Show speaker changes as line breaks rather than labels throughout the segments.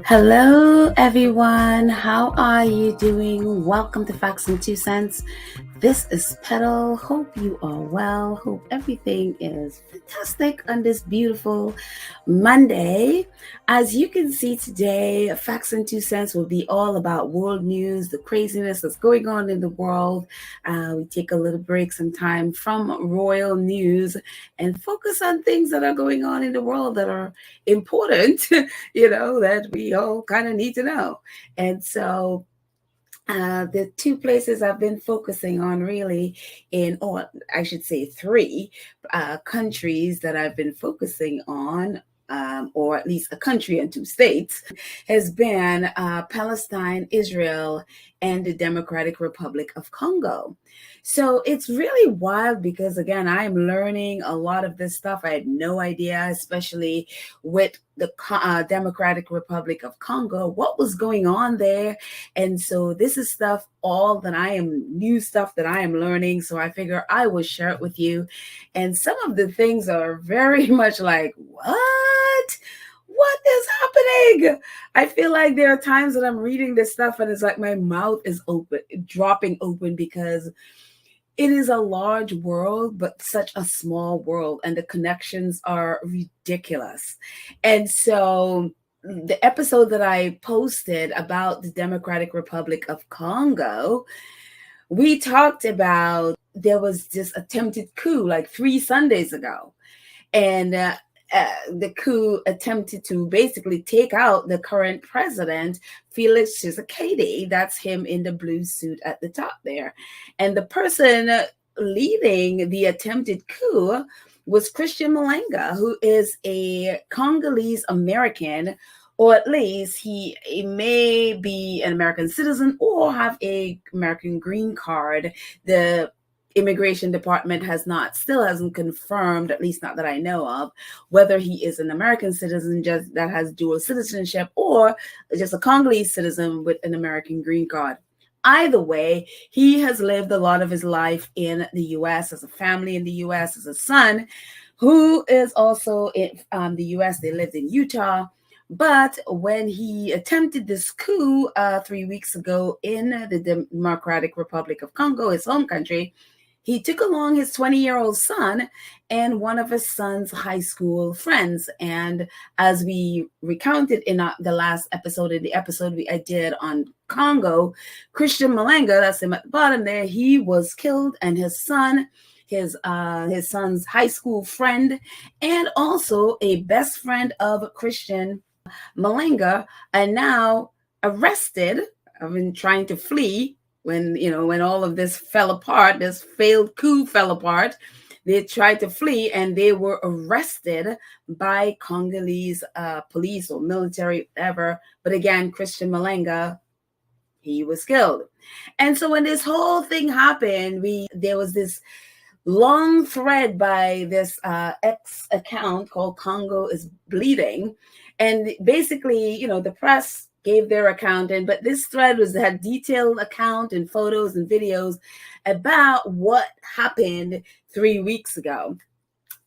Hello, everyone. How are you doing? Welcome to Facts and Two Cents. This is Petal. Hope you are well. Hope everything is fantastic on this beautiful Monday. As you can see today, Facts and Two Cents will be all about world news, the craziness that's going on in the world. We take a little break sometime from royal news and focus on things that are going on in the world that are important, that we all kind of need to know. And so the two places I've been focusing on really or I should say three countries that I've been focusing on, or at least a country and two states, has been Palestine, Israel, and the Democratic Republic of Congo. So it's really wild because, again, I'm learning a lot of this stuff. I had no idea, especially with the Democratic Republic of Congo, what was going on there. And so this is new stuff that I am learning. So I figure I will share it with you. And some of the things are very much like, what? What is happening? I feel like there are times that I'm reading this stuff and it's like my mouth is dropping open, because it is a large world, but such a small world, and the connections are ridiculous. And so the episode that I posted about the Democratic Republic of Congo, we talked about there was this attempted coup like 3 Sundays ago. And the coup attempted to basically take out the current president, Felix Tshisekedi. That's him in the blue suit at the top there. And the person leading the attempted coup was Christian Malenga, who is a Congolese American, or at least he may be an American citizen or have a American green card. The Immigration Department still hasn't confirmed, at least not that I know of, whether he is an American citizen just that has dual citizenship or just a Congolese citizen with an American green card. Either way, he has lived a lot of his life in the U.S., as a family in the U.S., as a son who is also in the U.S. They lived in Utah. But when he attempted this coup 3 weeks ago in the Democratic Republic of Congo, his home country, he took along his 20-year-old son and one of his son's high school friends. And as we recounted in the last episode, I did on Congo, Christian Malenga, that's him at the bottom there, he was killed, and his son, his son's high school friend, and also a best friend of Christian Malenga, are now arrested. I've been trying to flee. When all of this fell apart, this failed coup fell apart, they tried to flee and they were arrested by Congolese police or military, whatever. But again, Christian Malenga, he was killed. And so when this whole thing happened, there was this long thread by this X account called Congo is Bleeding. And basically, the press gave their account but this thread had detailed account and photos and videos about what happened 3 weeks ago.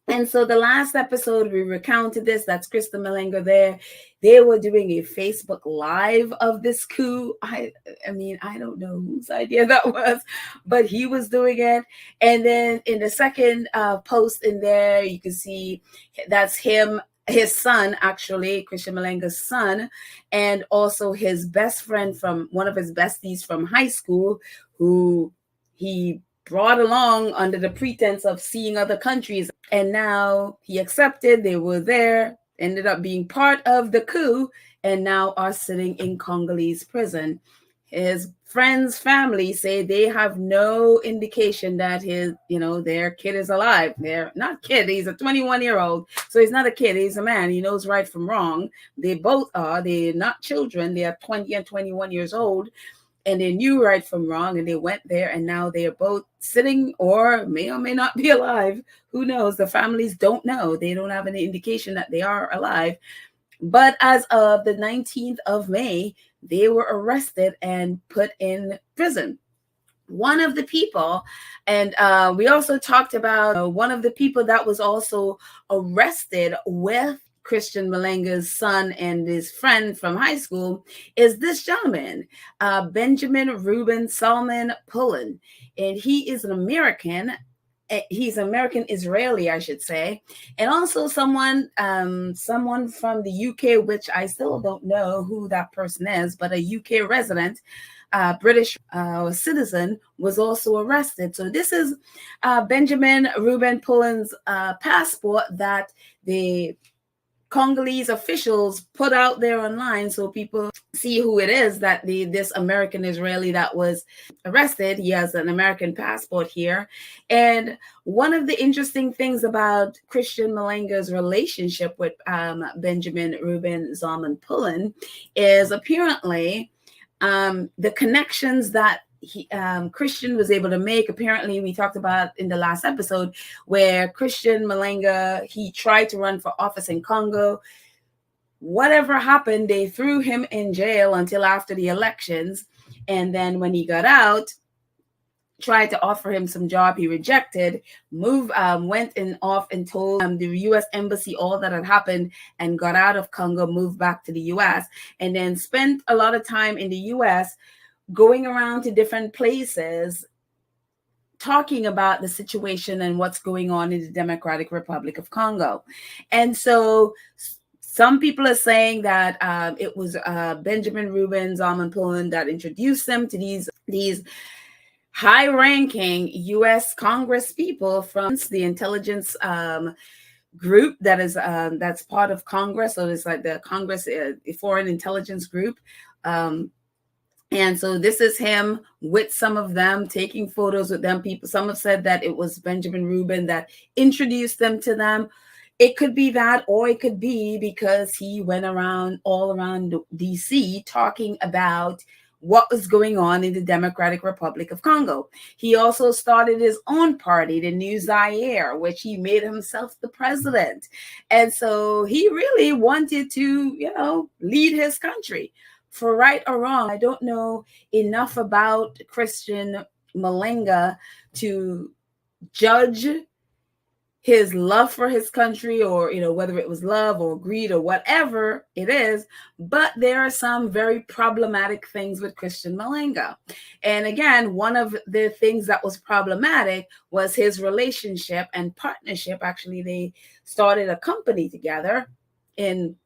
And so the last episode, we recounted this. That's Christian Malenga there. They were doing a Facebook Live of this coup. I don't know whose idea that was, but he was doing it. And then in the second post in there, you can see that's him, his son, actually, Christian Malenga's son, and also his best friend from one of his besties from high school, who he brought along under the pretense of seeing other countries. And now he accepted, they were there, ended up being part of the coup, and now are sitting in Congolese prison. His friends' family say they have no indication that their kid is alive. They're not kid. He's a 21-year-old. So he's not a kid. He's a man. He knows right from wrong. They both are. They're not children. They are 20 and 21 years old. And they knew right from wrong. And they went there. And now they are both sitting or may not be alive. Who knows? The families don't know. They don't have any indication that they are alive. But as of the 19th of May, they were arrested and put in prison. one of the people, and we also talked about one of the people that was also arrested with Christian Malenga's son and his friend from high school, is this gentleman, Benjamin Reuben Salman Pullen. And he is an American. He's American Israeli, I should say, and also someone from the UK, which I still don't know who that person is, but a UK resident, British citizen, was also arrested. So this is Benjamin Reuben Pullen's passport that the Congolese officials put out there online so people see who it is, that this American Israeli that was arrested. He has an American passport here. And one of the interesting things about Christian Malenga's relationship with Benjamin Reuben Zalman Pullen is apparently the connections that Christian was able to make. Apparently, we talked about in the last episode where Christian Malenga, he tried to run for office in Congo. Whatever happened, they threw him in jail until after the elections. And then when he got out, tried to offer him some job, he rejected, went off and told the U.S. embassy all that had happened and got out of Congo, moved back to the U.S., and then spent a lot of time in the U.S. going around to different places talking about the situation and what's going on in the Democratic Republic of Congo. And so some people are saying that it was Benjamin Reuben Zalman Pullen that introduced them to these high-ranking U.S. Congress people from the intelligence group that is that's part of Congress. So it's like the Congress Foreign Intelligence Group. And so this is him with some of them, taking photos with them. Some have said that it was Benjamin Reuben that introduced them to them. It could be that, or it could be because he went all around D.C. talking about what was going on in the Democratic Republic of Congo. He also started his own party, the New Zaire, which he made himself the president. And so he really wanted to, lead his country. For right or wrong, I don't know enough about Christian Malenga to judge his love for his country, or whether it was love or greed or whatever it is, but there are some very problematic things with Christian Malenga. And again, one of the things that was problematic was his relationship and partnership. Actually, they started a company together in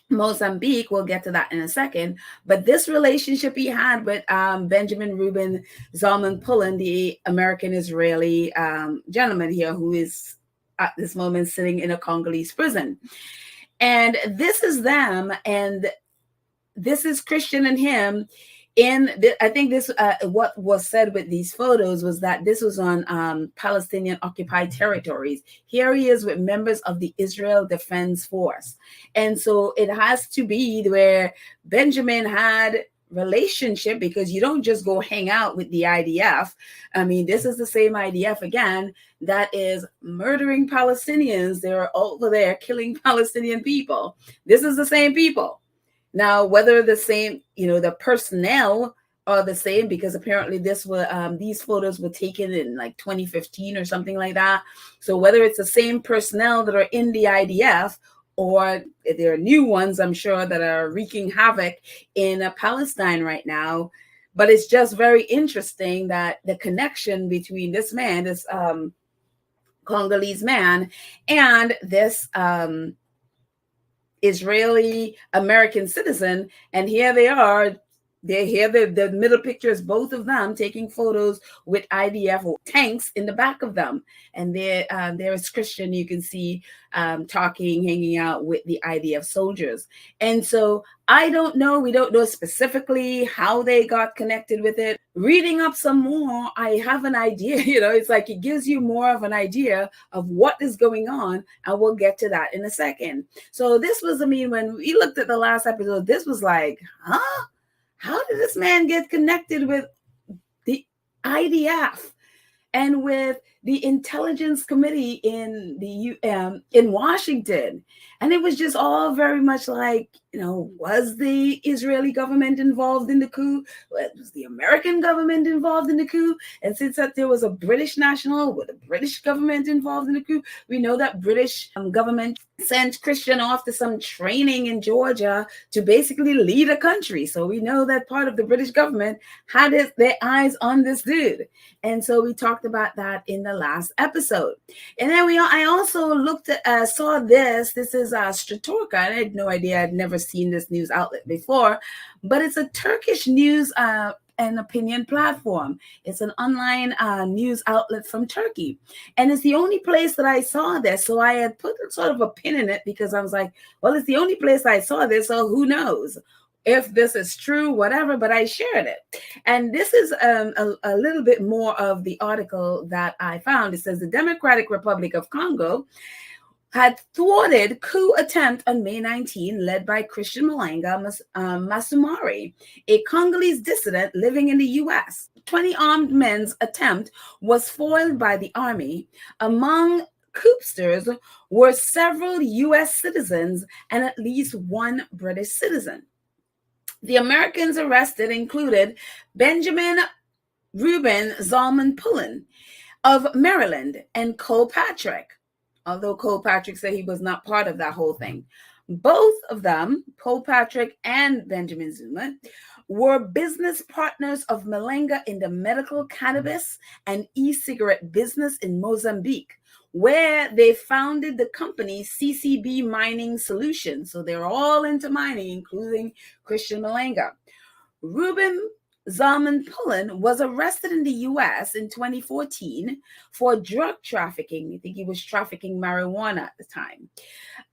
Mozambique. We'll get to that in a second. But this relationship he had with Benjamin Reuben Zalman Pullen, the American Israeli gentleman here, who is at this moment sitting in a Congolese prison. And this is them, and this is Christian and him. I think this what was said with these photos was that this was on Palestinian occupied territories. Here he is with members of the Israel Defense Force. And so it has to be where Benjamin had relationship, because you don't just go hang out with the IDF. I mean, this is the same IDF again that is murdering Palestinians. They're over there killing Palestinian people. This is the same people. Now, whether the same, the personnel are the same, because apparently these photos were taken in like 2015 or something like that. So whether it's the same personnel that are in the IDF, or there are new ones, I'm sure, that are wreaking havoc in Palestine right now. But it's just very interesting that the connection between this man, this Congolese man, and this Israeli American citizen. And here they are. The middle picture is both of them taking photos with IDF tanks in the back of them. And there is Christian, you can see talking, hanging out with the IDF soldiers. And so we don't know specifically how they got connected with it. Reading up some more, I have an idea. It's like it gives you more of an idea of what is going on, and we'll get to that in a second. So this was, when we looked at the last episode, this was like, huh? How did this man get connected with the IDF and with the intelligence committee in in Washington. And it was just all very much like, was the Israeli government involved in the coup? Was the American government involved in the coup? And since that there was a British national with the British government involved in the coup, we know that British government sent Christian off to some training in Georgia to basically lead a country. So we know that part of the British government had their eyes on this dude. And so we talked about that in the last episode. And then I also looked at, saw this. This is Stratorka. I had no idea. I'd never seen this news outlet before, but it's a Turkish news and opinion platform. It's an online news outlet from Turkey. And it's the only place that I saw this. So I had put sort of a pin in it because I was like, well, it's the only place I saw this. So who knows if this is true, whatever, but I shared it. And this is a little bit more of the article that I found. It says the Democratic Republic of Congo had thwarted coup attempt on May 19, led by Christian Malanga Masumari, a Congolese dissident living in the U.S. 20 armed men's attempt was foiled by the army. Among coupsters were several U.S. citizens and at least one British citizen. The Americans arrested included Benjamin Reuben Zalman Pullen of Maryland and Cole Patrick, although Cole Patrick said he was not part of that whole thing. Both of them, Cole Patrick and Benjamin Zuma, were business partners of Malanga in the medical cannabis and e-cigarette business in Mozambique, where they founded the company CCB Mining Solutions. So they're all into mining, including Christian Malanga. Reuben Zalman Pullen was arrested in the U.S. in 2014 for drug trafficking. I think he was trafficking marijuana at the time.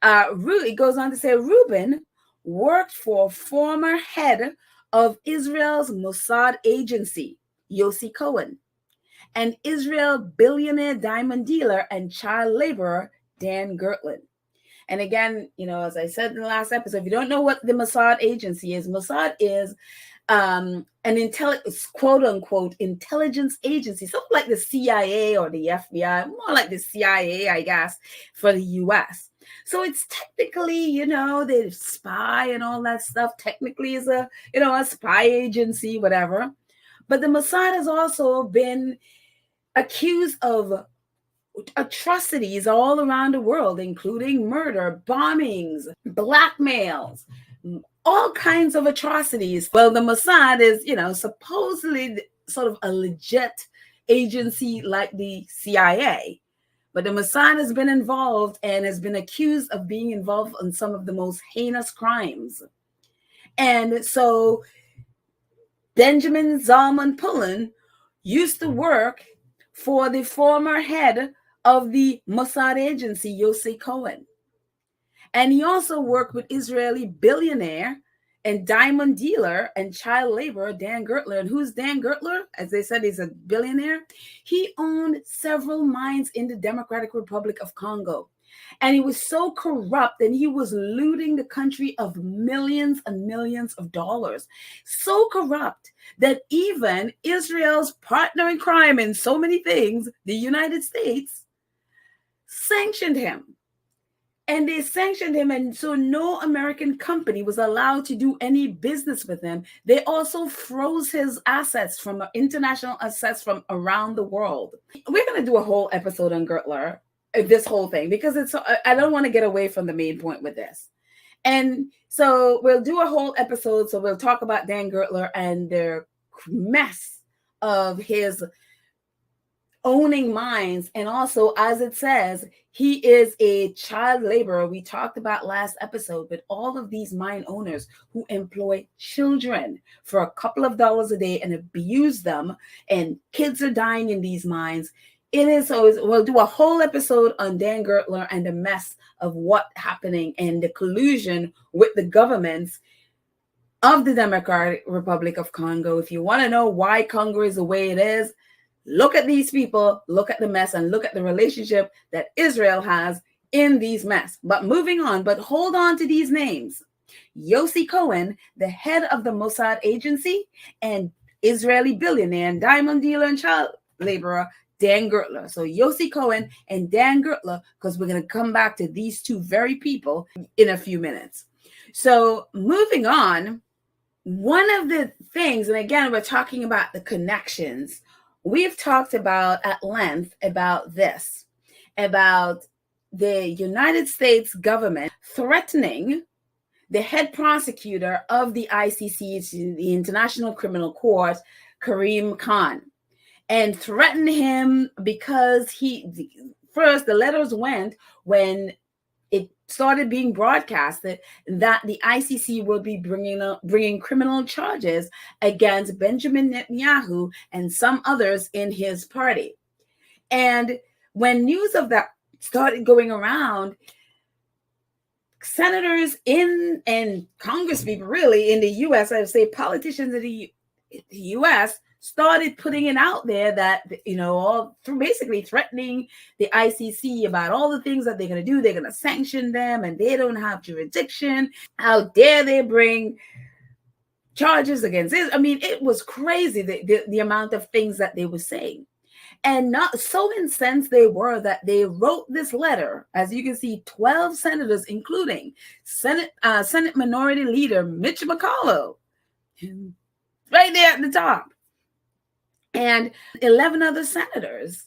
It goes on to say Reuben worked for former head of Israel's Mossad agency, Yossi Cohen, and Israel billionaire diamond dealer and child laborer Dan Gertland. And again, as I said in the last episode, if you don't know what the Mossad agency is, Mossad is an quote unquote intelligence agency, something like the CIA or the FBI, more like the CIA, I guess, for the US. So it's technically, the spy and all that stuff technically is a spy agency, whatever. But the Mossad has also been accused of atrocities all around the world, including murder, bombings, blackmails, all kinds of atrocities. Well, the Mossad is, supposedly sort of a legit agency like the CIA. But the Mossad has been involved and has been accused of being involved in some of the most heinous crimes. And so Benjamin Zalman Pullen used to work for the former head of the Mossad agency, Yossi Cohen. And he also worked with Israeli billionaire and diamond dealer and child laborer Dan Gertler. And who's Dan Gertler? As they said, he's a billionaire. He owned several mines in the Democratic Republic of Congo. And he was so corrupt and he was looting the country of millions and millions of dollars. So corrupt that even Israel's partner in crime in so many things, the United States, sanctioned him. And they sanctioned him, and so no American company was allowed to do any business with him. They also froze his assets from international assets from around the world. We're going to do a whole episode on Gertler, this whole thing, because I don't want to get away from the main point with this. And so we'll do a whole episode. So we'll talk about Dan Gertler and the mess of his owning mines. And also, as it says, he is a child laborer. We talked about last episode, but all of these mine owners who employ children for a couple of dollars a day and abuse them, and kids are dying in these mines. We'll do a whole episode on Dan Gertler and the mess of what's happening and the collusion with the governments of the Democratic Republic of Congo. If you want to know why Congo is the way it is, look at these people, look at the mess, and look at the relationship that Israel has in these mess. But moving on, but hold on to these names. Yossi Cohen, the head of the Mossad agency, and Israeli billionaire and diamond dealer and child laborer Dan Gertler. So Yossi Cohen and Dan Gertler, because we're going to come back to these two very people in a few minutes. So moving on, one of the things, and again, we're talking about the connections. We've talked about at length about this, about the United States government threatening the head prosecutor of the ICC, the International Criminal Court, Karim Khan, and threatened him because first the letters went when it started being broadcasted that the ICC will be bringing criminal charges against Benjamin Netanyahu and some others in his party. And when news of that started going around, senators and congresspeople really in the U.S., I would say politicians in the U.S., started putting it out there that, all through basically threatening the ICC about all the things that they're going to do. They're going to sanction them and they don't have jurisdiction. How dare they bring charges against this? I mean, it was crazy, the amount of things that they were saying. And not so incensed they were that they wrote this letter. As you can see, 12 senators, including Senate Minority Leader Mitch McConnell, right there at the top, and 11 other senators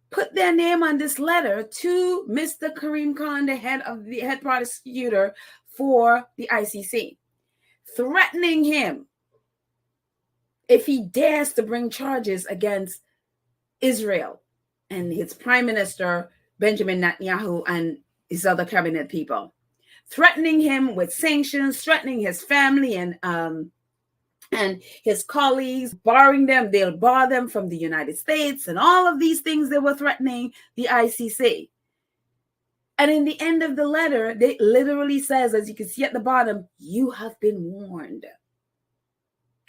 put their name on this letter to Mr. Karim Khan, the head prosecutor for the ICC, threatening him if he dares to bring charges against Israel and his prime minister, Benjamin Netanyahu, and his other cabinet people, threatening him with sanctions, threatening his family and his colleagues, they'll bar them from the United States, and all of these things they were threatening the ICC. And in the end of the letter, they literally says, as you can see at the bottom, you have been warned.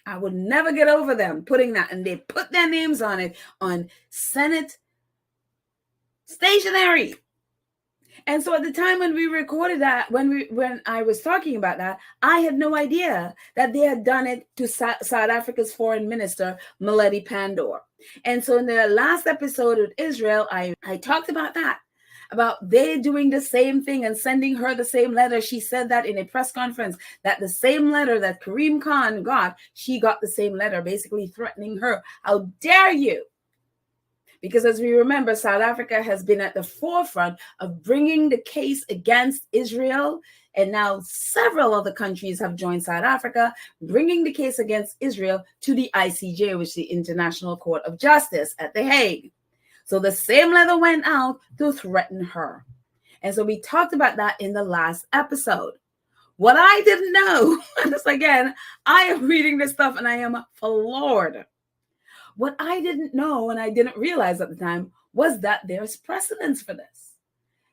I will never get over them putting that, and they put their names on it on Senate stationery. And so at the time when we recorded that, when I was talking about that, I had no idea that they had done it to South Africa's foreign minister, Maledi Pandor. And so in the last episode with Israel, I talked about that, about they doing the same thing and sending her the same letter. She said that in a press conference, that the same letter that Karim Khan got, she got the same letter, basically threatening her. How dare you? Because as we remember, South Africa has been at the forefront of bringing the case against Israel. And now several other countries have joined South Africa, bringing the case against Israel to the ICJ, which is the International Court of Justice at The Hague. So the same letter went out to threaten her. And so we talked about that in the last episode. What I didn't know, and this again, I am reading this stuff and I am floored. What I didn't know and I didn't realize at the time was that there's precedence for this.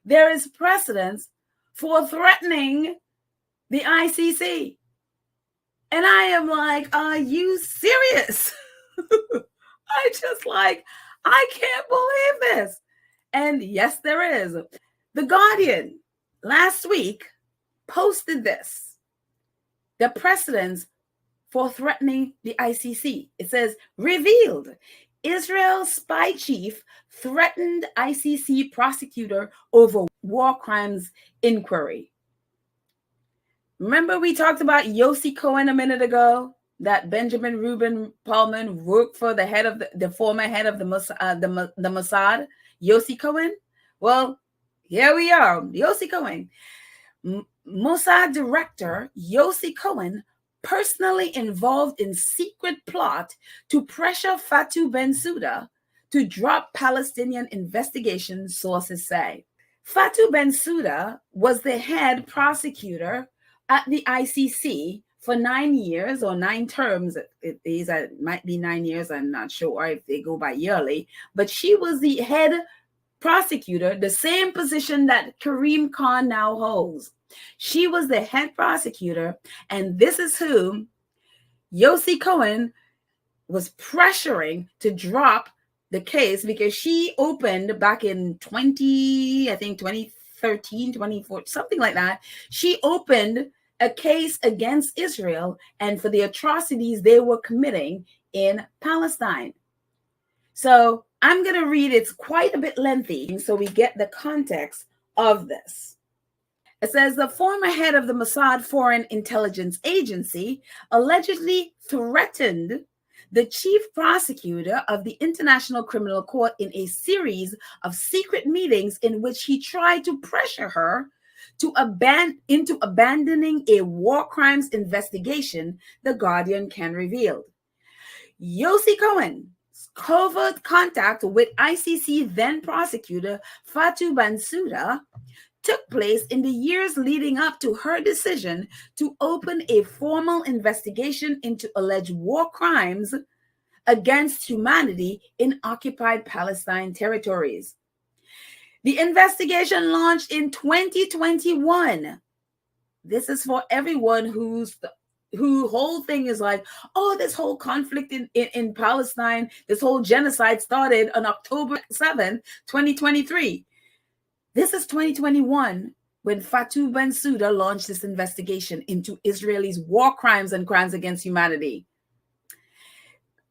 There is precedence for threatening the ICC. And I am like, are you serious? I can't believe this. And yes, there is. The Guardian last week posted this, the precedence for threatening the ICC. It says, revealed, Israel's spy chief threatened ICC prosecutor over war crimes inquiry. Remember we talked about Yossi Cohen a minute ago, that Benjamin Reuben Paulman worked for the former head of the Mossad, Yossi Cohen? Well, here we are, Yossi Cohen. Mossad director Yossi Cohen personally involved in secret plot to pressure Fatou Bensouda to drop Palestinian investigation, sources say. Fatou Bensouda was the head prosecutor at the ICC for 9 years or 9 terms. It might be 9 years, I'm not sure if they go by yearly, but she was the head prosecutor, the same position that Karim Khan now holds. She was the head prosecutor, and this is who Yossi Cohen was pressuring to drop the case, because she opened back in 2013, 2014, something like that. She opened a case against Israel and for the atrocities they were committing in Palestine. So I'm going to read, it's quite a bit lengthy, so we get the context of this. It says the former head of the Mossad Foreign Intelligence Agency allegedly threatened the chief prosecutor of the International Criminal Court in a series of secret meetings in which he tried to pressure her into abandoning a war crimes investigation, The Guardian can reveal. Yossi Cohen's covert contact with ICC then prosecutor Fatou Bensouda took place in the years leading up to her decision to open a formal investigation into alleged war crimes against humanity in occupied Palestine territories. The investigation launched in 2021. This is for everyone who whole thing is like, oh, this whole conflict in Palestine, this whole genocide started on October 7th, 2023. This is 2021 when Fatou Bensouda launched this investigation into Israel's war crimes and crimes against humanity.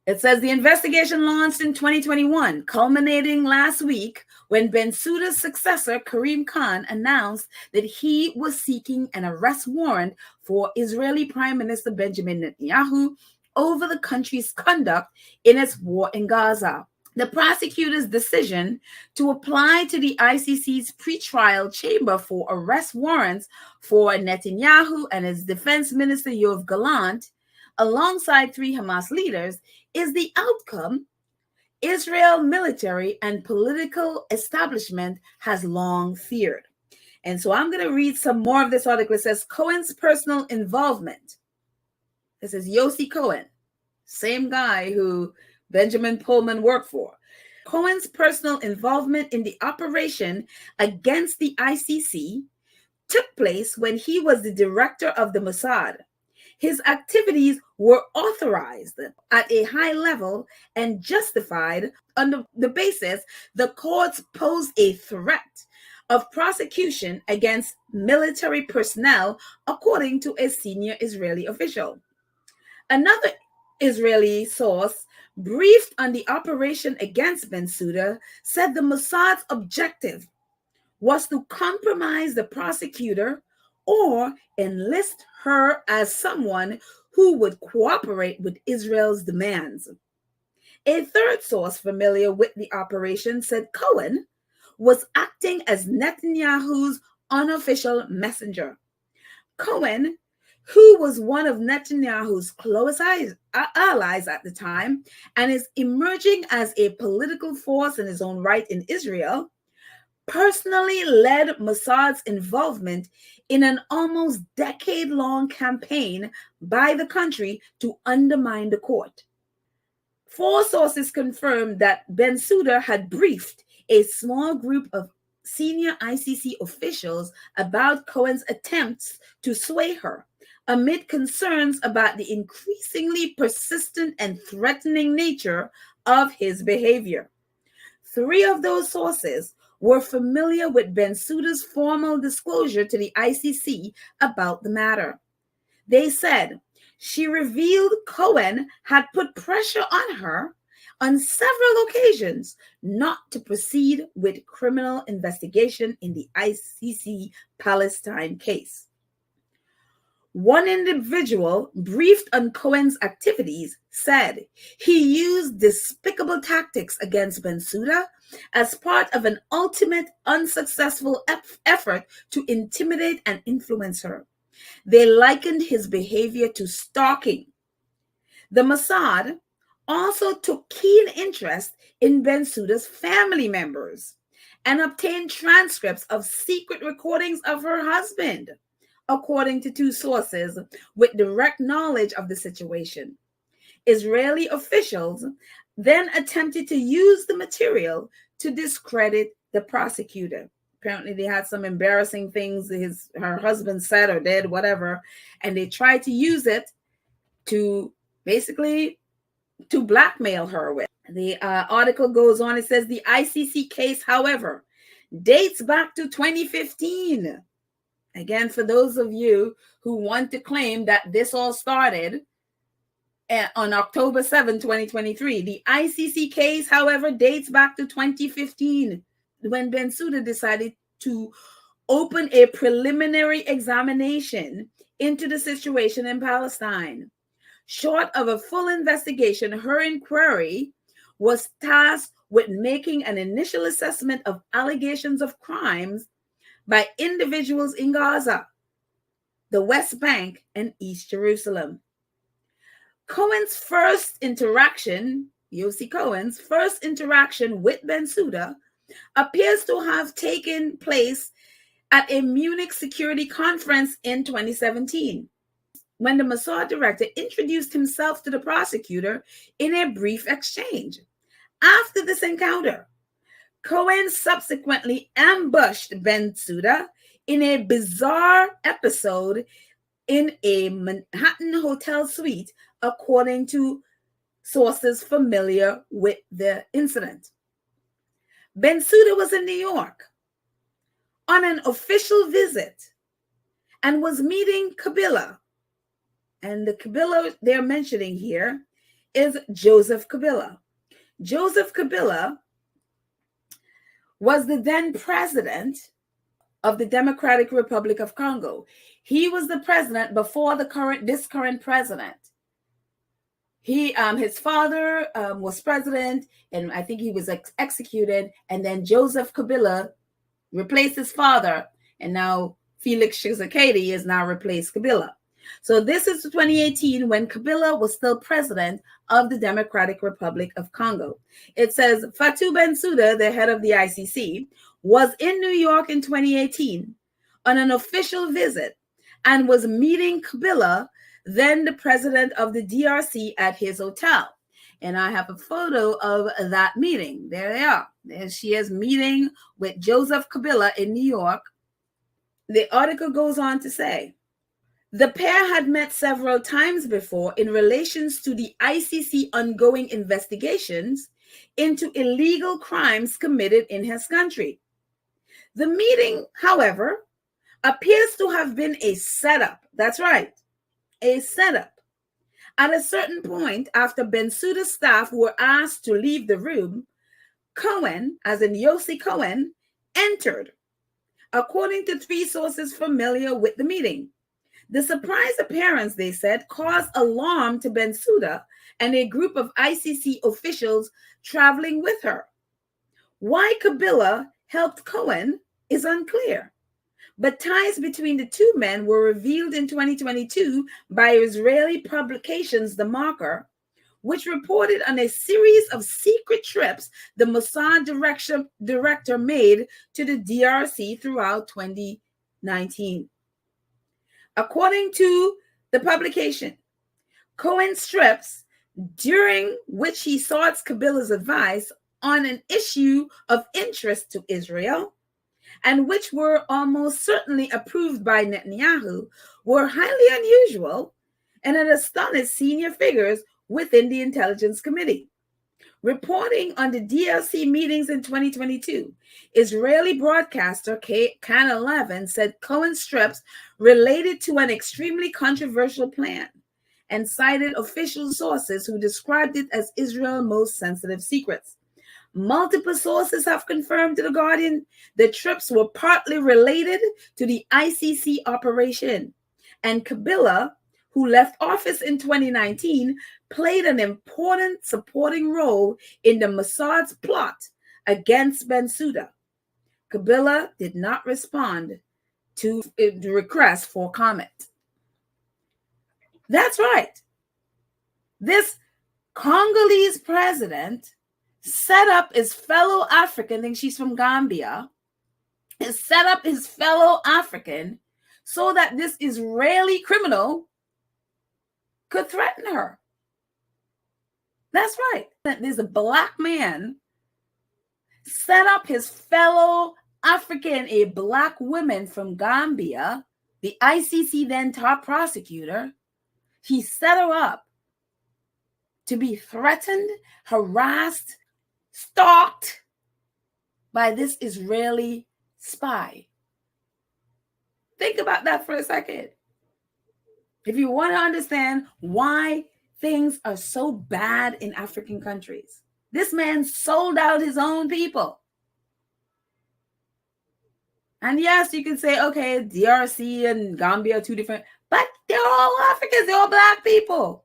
It says the investigation launched in 2021, culminating last week when Bensouda's successor, Karim Khan, announced that he was seeking an arrest warrant for Israeli Prime Minister Benjamin Netanyahu over the country's conduct in its war in Gaza. The prosecutor's decision to apply to the ICC's pretrial chamber for arrest warrants for Netanyahu and his defense minister Yoav Gallant, alongside 3 Hamas leaders, is the outcome Israel military and political establishment has long feared. And so I'm going to read some more of this article. It says Cohen's personal involvement. This is Yossi Cohen, same guy who Benjamin Pullman worked for. Cohen's personal involvement in the operation against the ICC took place when he was the director of the Mossad. His activities were authorized at a high level and justified on the basis the courts posed a threat of prosecution against military personnel, according to a senior Israeli official. Another Israeli source briefed on the operation against Bensouda said the Mossad's objective was to compromise the prosecutor or enlist her as someone who would cooperate with Israel's demands. A third source familiar with the operation said Cohen was acting as Netanyahu's unofficial messenger. Cohen, who was one of Netanyahu's close allies at the time and is emerging as a political force in his own right in Israel, personally led Mossad's involvement in an almost decade-long campaign by the country to undermine the court. 4 sources confirmed that Bensouda had briefed a small group of senior ICC officials about Cohen's attempts to sway her, amid concerns about the increasingly persistent and threatening nature of his behavior. 3 of those sources were familiar with Bensouda's formal disclosure to the ICC about the matter. They said she revealed Cohen had put pressure on her on several occasions not to proceed with criminal investigation in the ICC Palestine case. One individual briefed on Cohen's activities said he used despicable tactics against Bensouda as part of an ultimate unsuccessful effort to intimidate and influence her. They likened his behavior to stalking. The Mossad also took keen interest in Bensouda's family members and obtained transcripts of secret recordings of her husband, according to 2 sources with direct knowledge of the situation. Israeli officials then attempted to use the material to discredit the prosecutor. Apparently they had some embarrassing things her husband said or did, whatever, and they tried to use it to basically to blackmail her with. The article goes on, it says the ICC case, however, dates back to 2015. Again, for those of you who want to claim that this all started on October 7, 2023. The ICC case, however, dates back to 2015 when Bensouda decided to open a preliminary examination into the situation in Palestine. Short of a full investigation, her inquiry was tasked with making an initial assessment of allegations of crimes by individuals in Gaza, the West Bank, and East Jerusalem. Cohen's first interaction, Yossi Cohen's first interaction with Bensouda appears to have taken place at a Munich security conference in 2017, when the Mossad director introduced himself to the prosecutor in a brief exchange. After this encounter, Cohen subsequently ambushed Bensouda in a bizarre episode in a Manhattan hotel suite, according to sources familiar with the incident. Bensouda was in New York on an official visit and was meeting Kabila. And the Kabila they're mentioning here is Joseph Kabila. Joseph Kabila was the then president of the Democratic Republic of Congo. He was the president before this current president. His father was president, and I think he was executed. And then Joseph Kabila replaced his father, and now Felix Tshisekedi has now replaced Kabila. So this is 2018 when Kabila was still president of the Democratic Republic of Congo. It says Fatou Bensouda, the head of the ICC, was in New York in 2018 on an official visit and was meeting Kabila, then the president of the DRC, at his hotel. And I have a photo of that meeting. There they are. There she is meeting with Joseph Kabila in New York. The article goes on to say, the pair had met several times before in relations to the ICC ongoing investigations into illegal crimes committed in his country. The meeting, however, appears to have been a setup. That's right, a setup. At a certain point, after Bensouda's staff were asked to leave the room, Cohen, as in Yossi Cohen, entered, according to three sources familiar with the meeting. The surprise appearance, they said, caused alarm to Bensouda and a group of ICC officials traveling with her. Why Kabila helped Cohen is unclear, but ties between the two men were revealed in 2022 by Israeli publications The Marker, which reported on a series of secret trips the Mossad director made to the DRC throughout 2019. According to the publication, Cohen's trips, during which he sought Kabila's advice on an issue of interest to Israel, and which were almost certainly approved by Netanyahu, were highly unusual and had astonished senior figures within the Intelligence Committee. Reporting on the DRC meetings in 2022, Israeli broadcaster Can 11 said Cohen's trips related to an extremely controversial plan and cited official sources who described it as Israel's most sensitive secrets. Multiple sources have confirmed to The Guardian the trips were partly related to the ICC operation, and Kabila, who left office in 2019, played an important supporting role in the Mossad's plot against Bensouda. Kabila did not respond to the request for comment. That's right. This Congolese president set up his fellow African, I think she's from Gambia, set up his fellow African so that this Israeli criminal could threaten her. That's right. There's a black man set up his fellow African, a black woman from Gambia, the ICC then top prosecutor. He set her up to be threatened, harassed, stalked by this Israeli spy. Think about that for a second. If you want to understand why things are so bad in African countries. This man sold out his own people. And yes, you can say, okay, DRC and Gambia are two different, but they're all Africans, they're all Black people.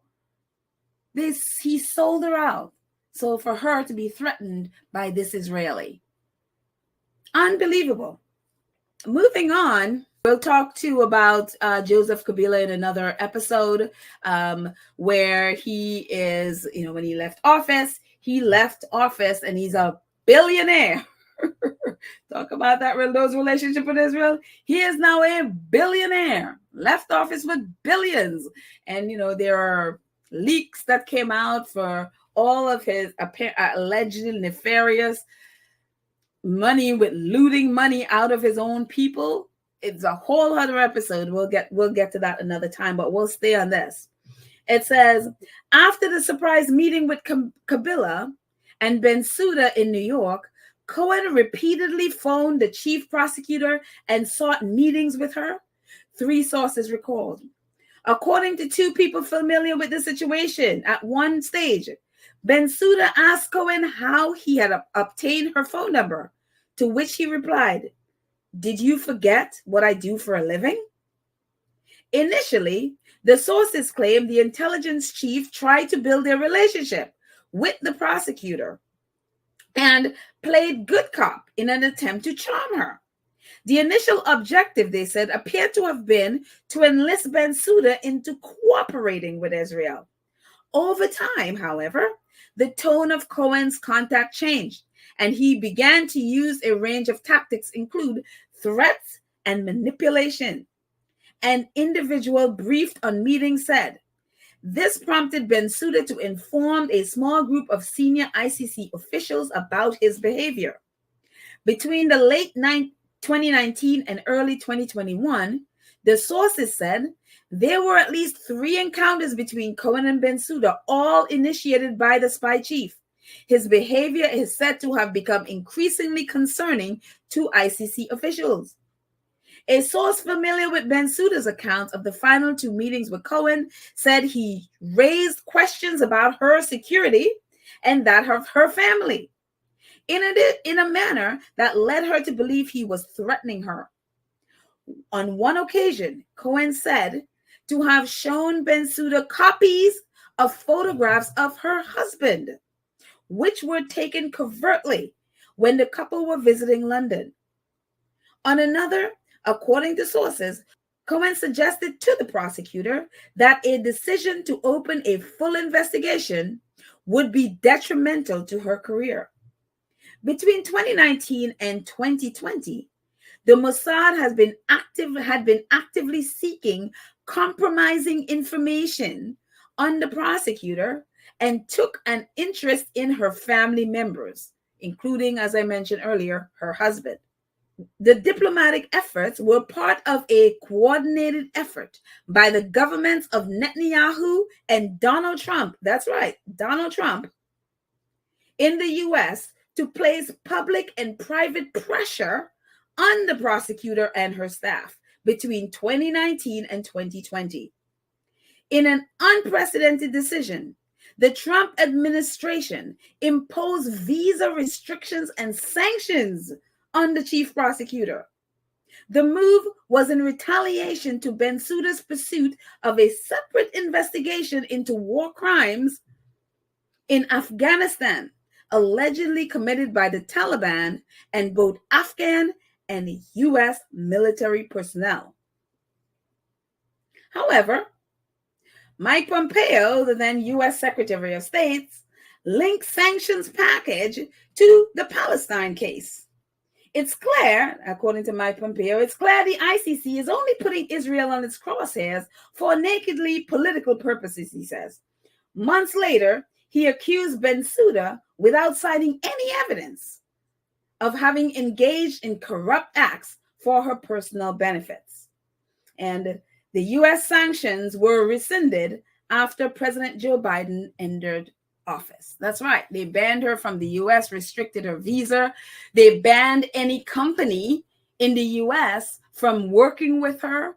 He sold her out. So for her to be threatened by this Israeli. Unbelievable. Moving on, we'll talk too about Joseph Kabila in another episode, where he is, when he left office and he's a billionaire. Talk about those relationships with Israel. He is now a billionaire, left office with billions. And, there are leaks that came out for all of his allegedly nefarious money with looting money out of his own people. It's a whole other episode. We'll get to that another time, but we'll stay on this. It says, after the surprise meeting with Kabila and Bensouda in New York, Cohen repeatedly phoned the chief prosecutor and sought meetings with her, 3 sources recalled. According to 2 people familiar with the situation, at one stage, Bensouda asked Cohen how he had obtained her phone number, to which he replied, "Did you forget what I do for a living?" Initially, the sources claimed the intelligence chief tried to build a relationship with the prosecutor and played good cop in an attempt to charm her. The initial objective, they said, appeared to have been to enlist Bensouda into cooperating with Israel. Over time, however, the tone of Cohen's contact changed, and he began to use a range of tactics, include threats and manipulation. An individual briefed on meetings said, this prompted Bensouda to inform a small group of senior ICC officials about his behavior. Between the late 2019 and early 2021, the sources said there were at least 3 encounters between Cohen and Bensouda, all initiated by the spy chief. His behavior is said to have become increasingly concerning to ICC officials. A source familiar with Bensouda's account of the final 2 meetings with Cohen said he raised questions about her security and that of her family in a manner that led her to believe he was threatening her. On one occasion, Cohen said to have shown Bensouda copies of photographs of her husband, which were taken covertly when the couple were visiting London. On another, according to sources, Cohen suggested to the prosecutor that a decision to open a full investigation would be detrimental to her career. Between 2019 and 2020, the Mossad had been actively seeking compromising information on the prosecutor and took an interest in her family members, including, as I mentioned earlier, her husband. The diplomatic efforts were part of a coordinated effort by the governments of Netanyahu and Donald Trump, that's right, Donald Trump, in the U.S. to place public and private pressure on the prosecutor and her staff between 2019 and 2020. In an unprecedented decision, the Trump administration imposed visa restrictions and sanctions on the chief prosecutor. The move was in retaliation to Bensouda's pursuit of a separate investigation into war crimes in Afghanistan, allegedly committed by the Taliban and both Afghan and U.S. military personnel. However, Mike Pompeo, the then U.S. Secretary of State, linked sanctions package to the Palestine case. It's clear, according to Mike Pompeo, it's clear the ICC is only putting Israel on its crosshairs for nakedly political purposes, he says. Months later, he accused Bensouda, without citing any evidence, of having engaged in corrupt acts for her personal benefits. And the U.S. sanctions were rescinded after President Joe Biden entered office. That's right. They banned her from the U.S., restricted her visa. They banned any company in the U.S. from working with her,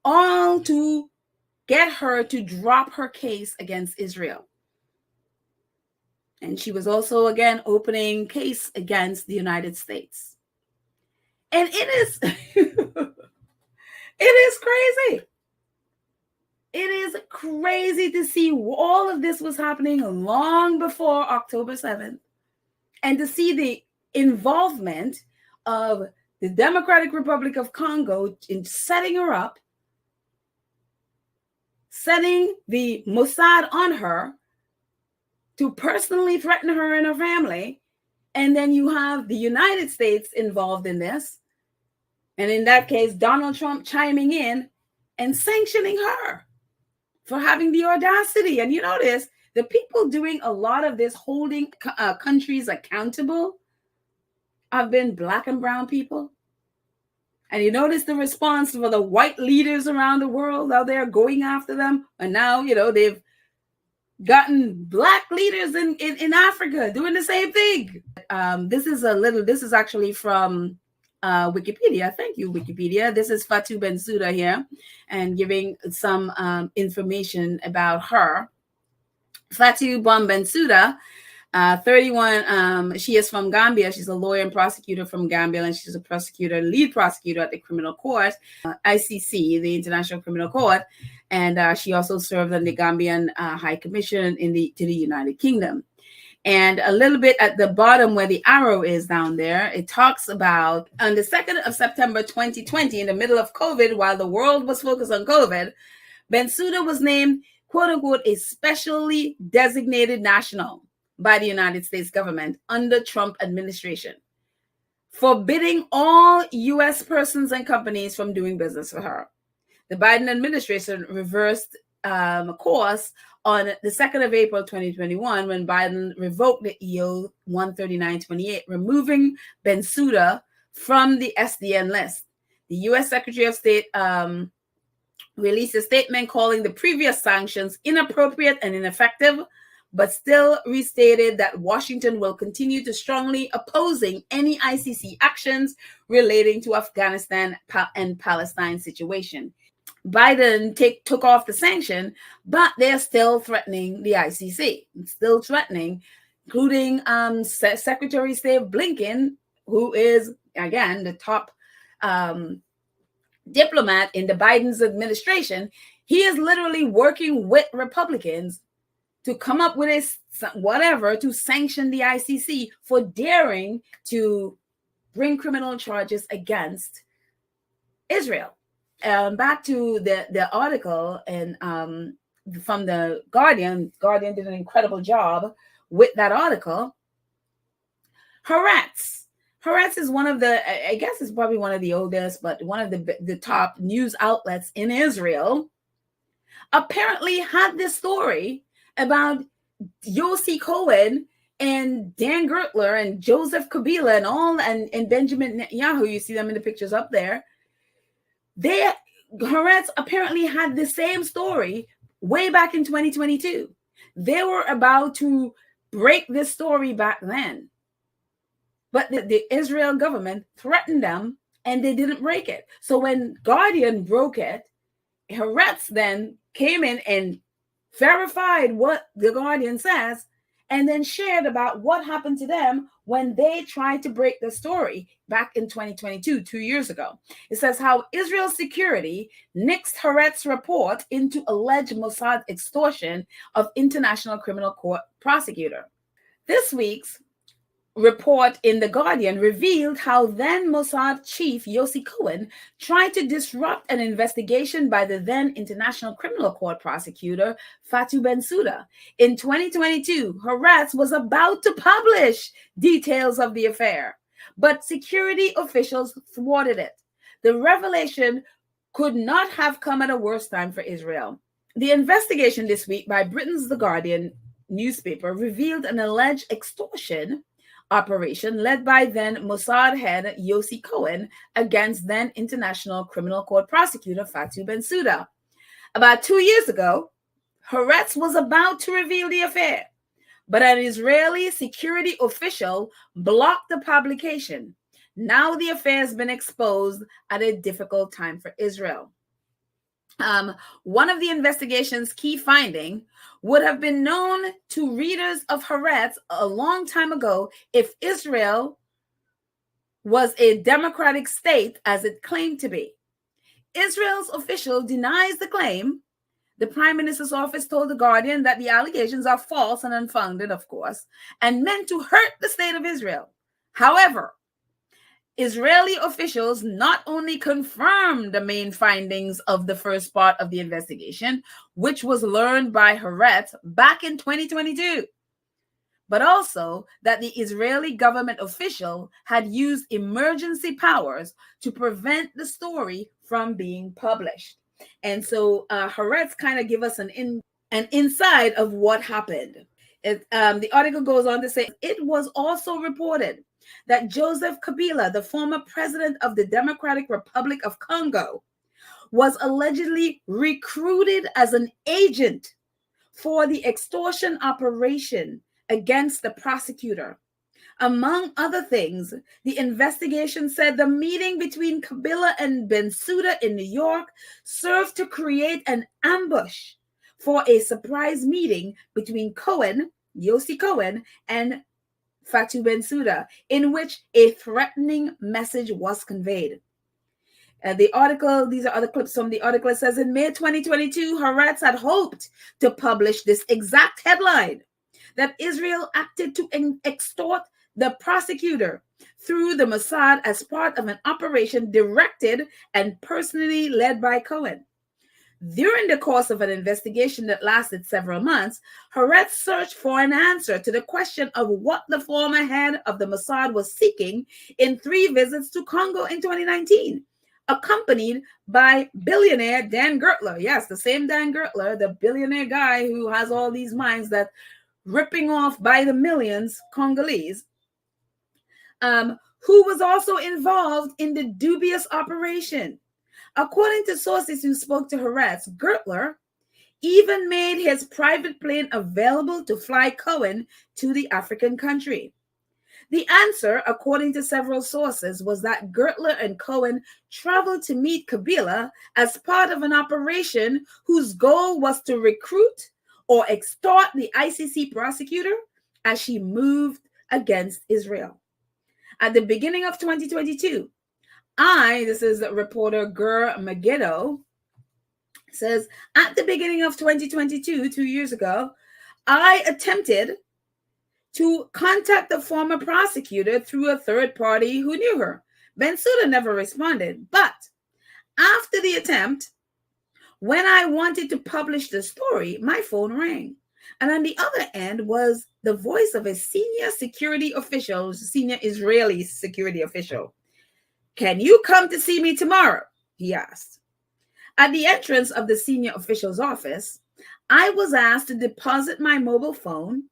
all to get her to drop her case against Israel. And she was also, again, opening case against the United States. And it is, it is crazy. It is crazy to see all of this was happening long before October 7th. And to see the involvement of the Democratic Republic of Congo in setting her up, setting the Mossad on her to personally threaten her and her family. And then you have the United States involved in this. And in that case, Donald Trump chiming in and sanctioning her for having the audacity. And you notice the people doing a lot of this, holding countries accountable, have been Black and brown people. And you notice the response for the white leaders around the world out there going after them. And now, they've gotten Black leaders in Africa doing the same thing. This is actually from Wikipedia. Thank you, Wikipedia. This is Fatou Bensouda here and giving some information about her. Fatou Bensouda, 31. She is from Gambia. She's a lawyer and prosecutor from Gambia, and she's a lead prosecutor at the criminal court, ICC, the International Criminal Court. And she also served on the Gambian High Commission to the United Kingdom. And a little bit at the bottom where the arrow is down there, it talks about on the 2nd of September 2020, in the middle of COVID, while the world was focused on COVID, Bensouda was named, quote unquote, a specially designated national by the United States government under Trump administration, forbidding all U.S. persons and companies from doing business with her. The Biden administration reversed course on the 2nd of April 2021 when Biden revoked the EO 13928, removing Bensouda from the SDN list. The U.S. Secretary of State released a statement calling the previous sanctions inappropriate and ineffective, but still restated that Washington will continue to strongly opposing any ICC actions relating to Afghanistan and Palestine situation. Biden took off the sanction, but they're still threatening the ICC, still threatening, including Secretary of State Blinken, who is, again, the top diplomat in the Biden's administration. He is literally working with Republicans to come up with to sanction the ICC for daring to bring criminal charges against Israel. Back to the article and from the Guardian. Guardian did an incredible job with that article. Haaretz is one of the, I guess it's probably one of the oldest, but one of the top news outlets in Israel, apparently had this story about Yossi Cohen and Dan Gertler and Joseph Kabila and Benjamin Netanyahu. You see them in the pictures up there. Haaretz apparently had the same story way back in 2022. They were about to break this story back then, but the Israel government threatened them and they didn't break it. So when Guardian broke it, Haaretz then came in and verified what the Guardian says and then shared about what happened to them when they tried to break the story back in 2022, 2 years ago. It says how Israel's security nixed Haaretz's report into alleged Mossad extortion of International Criminal Court prosecutor. This week's report in The Guardian revealed how then Mossad chief Yossi Cohen tried to disrupt an investigation by the then International Criminal Court prosecutor Fatou Bensouda. In 2022, Haaretz was about to publish details of the affair, but security officials thwarted it. The revelation could not have come at a worse time for Israel. The investigation this week by Britain's The Guardian newspaper revealed an alleged extortion operation led by then Mossad head Yossi Cohen against then International Criminal Court prosecutor Fatou Bensouda. About 2 years ago, Haaretz was about to reveal the affair, but an Israeli security official blocked the publication. Now the affair has been exposed at a difficult time for Israel. One of the investigation's key finding would have been known to readers of Haaretz a long time ago if Israel was a democratic state as it claimed to be. Israel's official denies the claim. The Prime Minister's office told The Guardian that the allegations are false and unfounded, of course, and meant to hurt the state of Israel. However, Israeli officials not only confirmed the main findings of the first part of the investigation, which was learned by Haaretz back in 2022, but also that the Israeli government official had used emergency powers to prevent the story from being published. And so Haaretz kind of give us an inside of what happened. The article goes on to say, it was also reported that Joseph Kabila, the former president of the Democratic Republic of Congo, was allegedly recruited as an agent for the extortion operation against the prosecutor. Among other things, the investigation said the meeting between Kabila and Bensouda in New York served to create an ambush for a surprise meeting between Yossi Cohen, and Fatou Bensouda, in which a threatening message was conveyed. These are other clips from the article. It says, in May 2022, Haaretz had hoped to publish this exact headline, that Israel acted to extort the prosecutor through the Mossad as part of an operation directed and personally led by Cohen. During the course of an investigation that lasted several months, Haaretz searched for an answer to the question of what the former head of the Mossad was seeking in 3 visits to Congo in 2019, accompanied by billionaire Dan Gertler. Yes, the same Dan Gertler, the billionaire guy who has all these mines that ripping off by the millions Congolese, who was also involved in the dubious operation. According to sources who spoke to Haaretz, Gertler even made his private plane available to fly Cohen to the African country. The answer, according to several sources, was that Gertler and Cohen traveled to meet Kabila as part of an operation whose goal was to recruit or extort the ICC prosecutor as she moved against Israel. At the beginning of 2022, this is reporter Gur Megiddo, says, at the beginning of 2022, 2 years ago, I attempted to contact the former prosecutor through a third party who knew her. Bensouda never responded, but after the attempt, when I wanted to publish the story, my phone rang. And on the other end was the voice of a senior Israeli security official. Can you come to see me tomorrow? He asked. At the entrance of the senior official's office, I was asked to deposit my mobile phone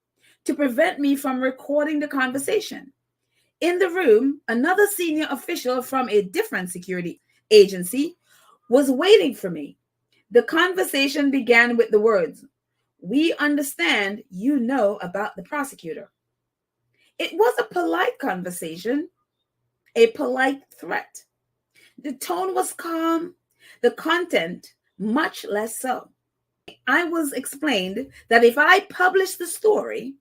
to prevent me from recording the conversation. In the room, another senior official from a different security agency was waiting for me. The conversation began with the words, "We understand you know about the prosecutor." It was a polite conversation, a polite threat. The tone was calm, the content much less so. I was explained that if I published the story,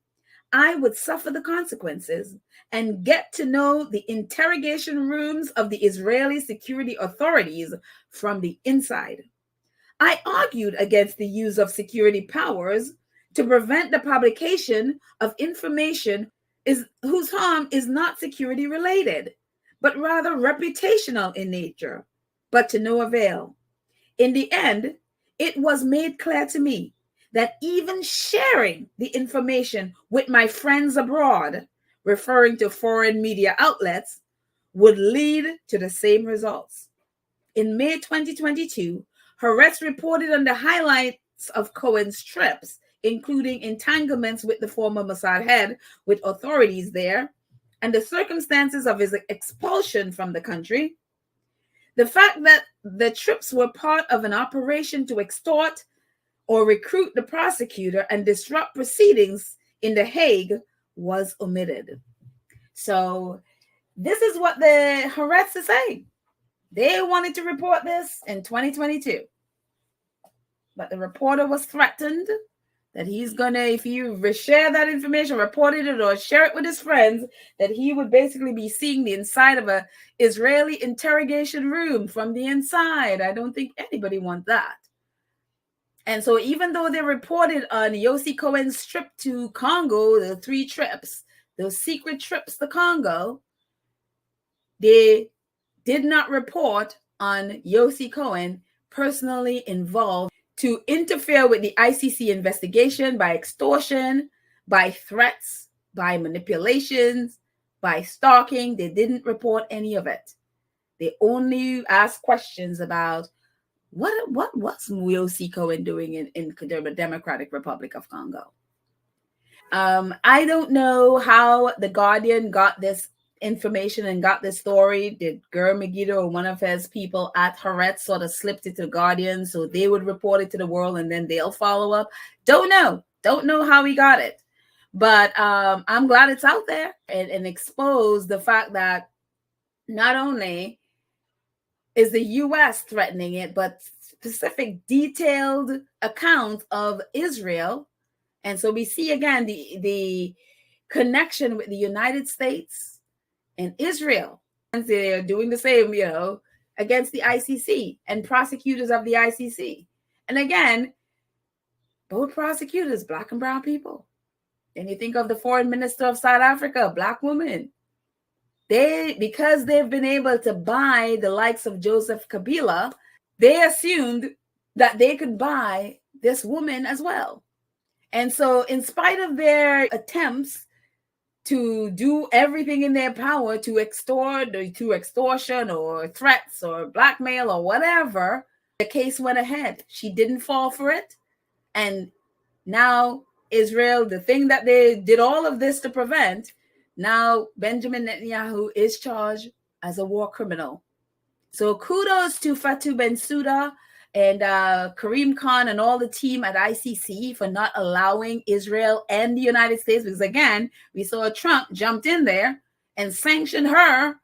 I would suffer the consequences and get to know the interrogation rooms of the Israeli security authorities from the inside. I argued against the use of security powers to prevent the publication of information whose harm is not security related, but rather reputational in nature, but to no avail. In the end, it was made clear to me that even sharing the information with my friends abroad, referring to foreign media outlets, would lead to the same results. In May 2022, Haaretz reported on the highlights of Cohen's trips, including entanglements with the former Mossad head with authorities there, and the circumstances of his expulsion from the country. The fact that the trips were part of an operation to extort or recruit the prosecutor and disrupt proceedings in The Hague was omitted. So this is what the Haaretz is saying. They wanted to report this in 2022. but the reporter was threatened that he's gonna, if you share that information, reported it or share it with his friends, that he would basically be seeing the inside of a Israeli interrogation room from the inside. I don't think anybody wants that. And so even though they reported on Yossi Cohen's trip to Congo, the 3 trips, those secret trips to Congo, they did not report on Yossi Cohen personally involved to interfere with the ICC investigation by extortion, by threats, by manipulations, by stalking. They didn't report any of it. They only asked questions about what was Yossi Cohen doing in the Democratic Republic of Congo. I don't know how the Guardian got this information and got this story. Did Gur Megiddo or one of his people at Haaretz sort of slipped it to the Guardian so they would report it to the world and then they'll follow up? Don't know how he got it, but I'm glad it's out there and expose the fact that not only is the U.S. threatening it, but specific detailed accounts of Israel. And so we see again the connection with the United States and Israel. And they're doing the same, against the ICC and prosecutors of the ICC. And again, both prosecutors, Black and brown people. Then you think of the foreign minister of South Africa, Black woman. Because they've been able to buy the likes of Joseph Kabila, they assumed that they could buy this woman as well. And so in spite of their attempts to do everything in their power to extort, or to extortion or threats or blackmail or whatever, the case went ahead. She didn't fall for it. And now Israel, the thing that they did all of this to prevent, now Benjamin Netanyahu is charged as a war criminal. So kudos to Fatou Bensouda and Karim Khan and all the team at ICC for not allowing Israel and the United States, because again, we saw Trump jumped in there and sanctioned her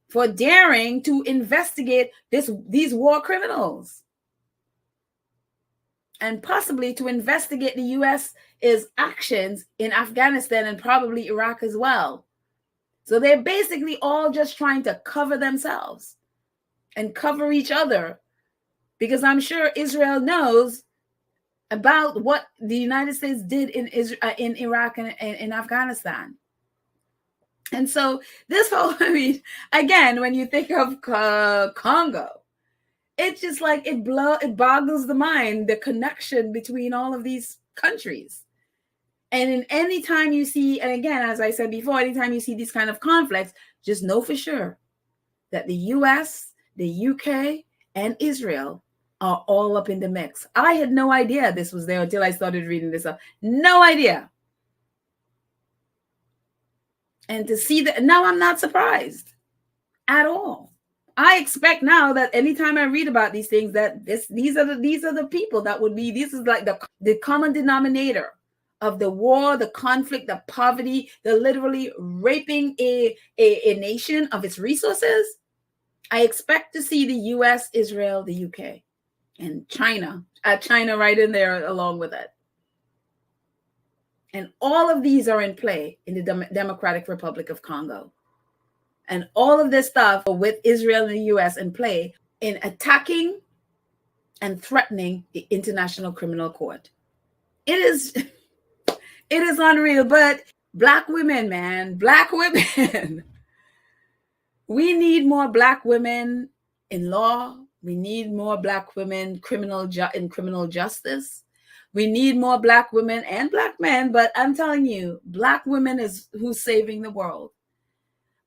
for daring to investigate these war criminals and possibly to investigate the U.S.'s actions in Afghanistan and probably Iraq as well. So they're basically all just trying to cover themselves and cover each other, because I'm sure Israel knows about what the United States did in Iraq and in Afghanistan. And so this whole, again, when you think of Congo, it's just like it boggles the mind, the connection between all of these countries. And in any time you see, and again, as I said before, anytime you see these kind of conflicts, just know for sure that the U.S., the UK, and Israel are all up in the mix. I had no idea this was there until I started reading this up. No idea. And to see that, now I'm not surprised at all. I expect now that anytime I read about these things, that these are the people that would be, this is like the common denominator of the war, the conflict, the poverty, the literally raping a nation of its resources. I expect to see the US, Israel, the UK, and China right in there along with it. And all of these are in play in the Democratic Republic of Congo. And all of this stuff with Israel and the US in play in attacking and threatening the International Criminal Court. It is unreal, but Black women, man, Black women. We need more Black women in law. We need more Black women in criminal justice. We need more Black women and Black men, but I'm telling you, Black women is who's saving the world.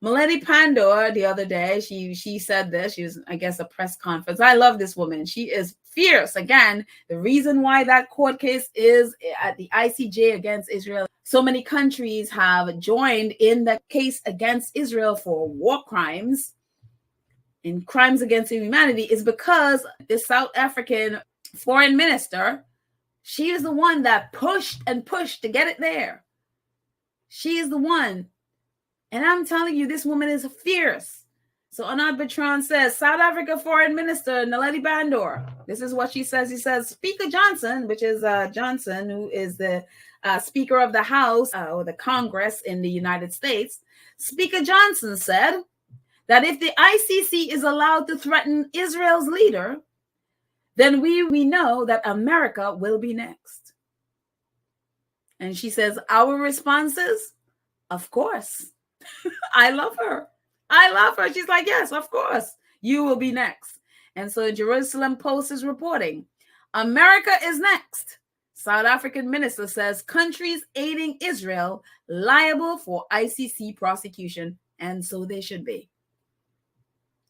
Milady Pandor, the other day, she said this. She was, I guess, a press conference. I love this woman. She is fierce. Again, the reason why that court case is at the ICJ against Israel, so many countries have joined in the case against Israel for war crimes and crimes against humanity, is because the South African foreign minister, she is the one that pushed and pushed to get it there. She is the one. And I'm telling you, this woman is fierce. So Anand Bertrand says, South Africa Foreign Minister Naledi Pandor. This is what she says. He says, Speaker Johnson, which is Johnson, who is the Speaker of the House or the Congress in the United States. Speaker Johnson said that if the ICC is allowed to threaten Israel's leader, then we know that America will be next. And she says, our response is, of course. I love her. I love her. She's like, yes, of course, you will be next. And so Jerusalem Post is reporting, America is next. South African minister says countries aiding Israel liable for ICC prosecution. And so they should be.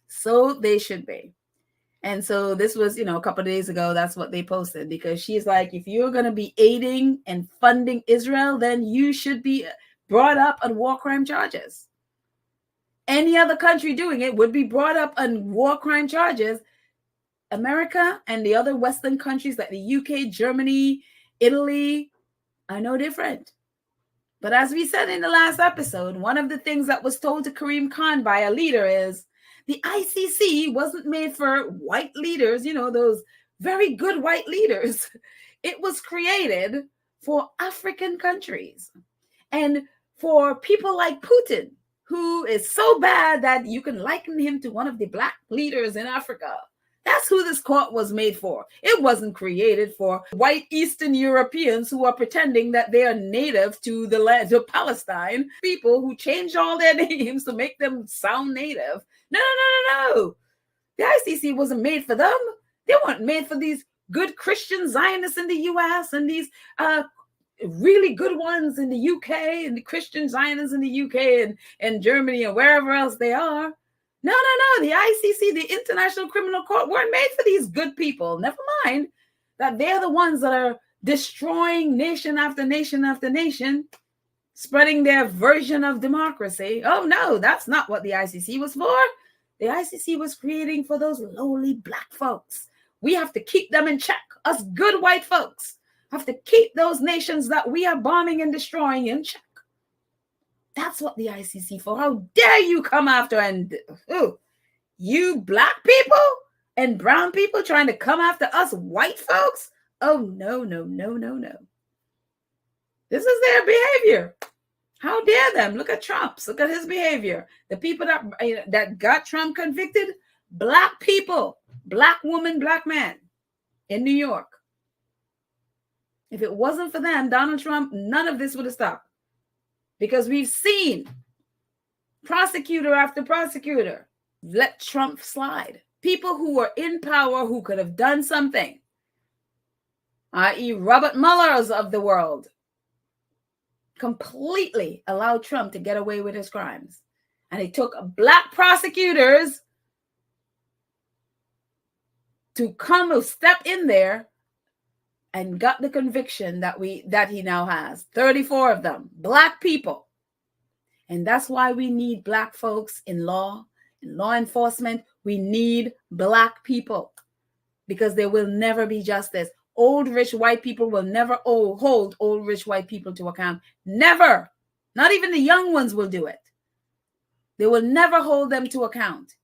So they should be. And so this was, a couple of days ago, that's what they posted, because she's like, if you're going to be aiding and funding Israel, then you should be brought up on war crime charges. Any other country doing it would be brought up on war crime charges. America and the other Western countries like the UK, Germany, Italy are no different. But as we said in the last episode, one of the things that was told to Karim Khan by a leader is the ICC wasn't made for white leaders, those very good white leaders. It was created for African countries and for people like Putin, who is so bad that you can liken him to one of the black leaders in Africa. That's who this court was made for. It wasn't created for white Eastern Europeans who are pretending that they are native to the land of Palestine, people who changed all their names to make them sound native. No. The ICC wasn't made for them. They weren't made for these good Christian Zionists in the U.S. and these really good ones in the UK and the Christian Zionists in the UK and Germany and wherever else they are. No. The ICC, the International Criminal Court, weren't made for these good people. Never mind that they're the ones that are destroying nation after nation after nation, spreading their version of democracy. Oh, no, that's not what the ICC was for. The ICC was creating for those lowly black folks. We have to keep them in check. Us good white folks have to keep those nations that we are bombing and destroying in check. That's what the ICC for. How dare you come after you black people and brown people trying to come after us white folks? Oh, no. This is their behavior. How dare them? Look at Trump's. Look at his behavior. The people that got Trump convicted, black people, black woman, black man in New York. If it wasn't for them, Donald Trump, none of this would have stopped. Because we've seen prosecutor after prosecutor let Trump slide. People who were in power who could have done something, i.e. Robert Mueller's of the world, completely allowed Trump to get away with his crimes. And it took black prosecutors to step in there and got the conviction that he now has. 34 of them, black people. And that's why we need black folks in law enforcement. We need black people because there will never be justice. Old rich white people will never hold old rich white people to account. Never. Not even the young ones will do it. They will never hold them to account.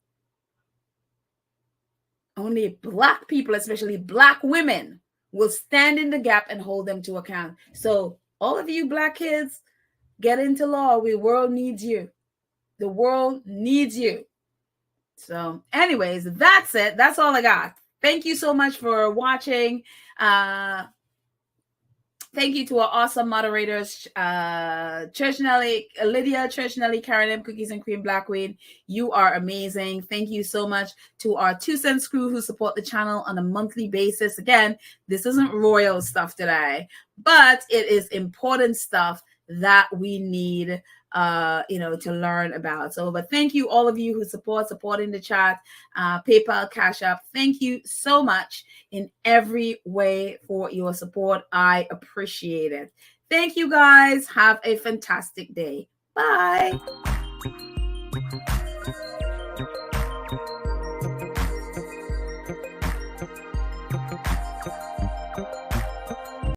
Only black people, especially black women, will stand in the gap and hold them to account. So all of you black kids, get into law. The world needs you. The world needs you. So anyways, that's it. That's all I got. Thank you so much for watching. Thank you to our awesome moderators, Church Nelly, Lydia, Church Nelly, Karen M, Cookies and Cream, Black Queen. You are amazing. Thank you so much to our 2 cents crew who support the channel on a monthly basis. Again, this isn't royal stuff today, but it is important stuff that we need to learn about. So, but thank you all of you who supporting the chat, PayPal, Cash App. Thank you so much in every way for your support. I appreciate it. Thank you guys. Have a fantastic day. Bye.